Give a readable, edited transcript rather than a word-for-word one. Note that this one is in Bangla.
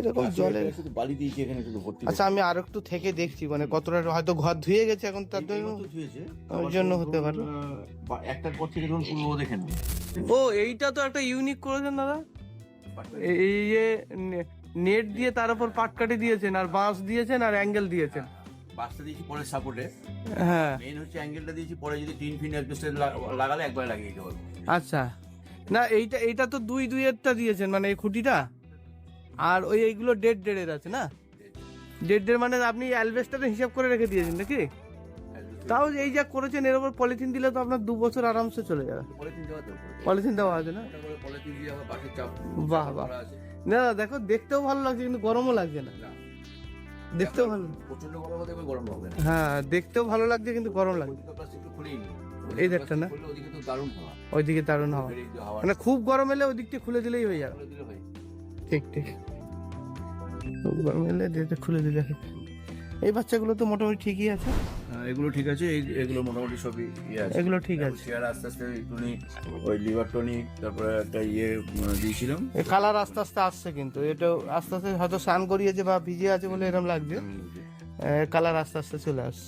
এরকম জলে বালি দিয়েছি এখানে শুধু ভর্তি। আচ্ছা, আমি আর একটু থেকে দেখছি, মানে কতটা হয়তো ঘর ধুয়ে গেছে এখন, তার জন্য ওর জন্য হতে পারে। একটার পর থেকে ধরুন পূর্ব দেখেন। ও, এইটা তো একটা ইউনিক করেছেন দাদা। এই যে নেট দিয়ে তার উপর পাটকাঠি দিয়েছেন, আর বাঁশ দিয়েছেন, আর অ্যাঙ্গেল দিয়েছেন। বাসটা দিয়েছি পরে সাপোর্টে, হ্যাঁ মেইন হচ্ছে অ্যাঙ্গেলটা দিয়েছি, পরে যদি টিন ফিন অ্যাডজাস্টার লাগালে একবারে লাগিয়ে দিতে পারবো। আচ্ছা, না এইটা তো দুই দুইয়েরটা দিয়েছেন, মানে এই খুঁটিটা, আর এইগুলো দেড়ের আছে না? দেড় মানে আপনি অ্যালবেস্টারে হিসাব করে রেখে দিয়েছেন নাকি? তাও এই যা করেছেন, এর উপর পলিথিন দিলে তো আপনার 2 বছর আরামসে চলে যাবে। পলিথিন দেওয়া আছে না? পলিথিন দিয়ে আবার বাসের চাপ বাহ বাহ। না দেখো, দেখতেও ভালো লাগছে, কিন্তু গরমও লাগছে না। দেখতেও ভালো, প্রচন্ড গরম হতে গরম হবে না। হ্যাঁ দেখতেও ভালো লাগছে, কিন্তু গরম লাগছে। এই দেখটা না, ওদিকে তো দারুণ হাওয়া, ওইদিকে দারুণ হাওয়া, মানে খুব গরম এলে ওই দিকটা খুলে দিলেই হয়ে যাবে। ঠিক ঠিক, খুব গরম এলে এটা খুলে দিলে। এই বাচ্চাগুলো তো মোটামুটি ঠিকই আছে। এগুলো ঠিক আছে, এগুলো মোটামুটি সবই ইয়ে আছে, এগুলো ঠিক আছে। চেয়ার আস্তে আস্তে টনিক, ওই লিভার টনিক, তারপরে একটা দিয়েছিলাম। এই কালার আস্তে আস্তে আসছে, কিন্তু এটা আস্তে আস্তে হয়তো স্নান করিয়েছে বা ভিজে আছে বলে এরকম লাগছে, কালার আস্তে আস্তে চলে আসছে।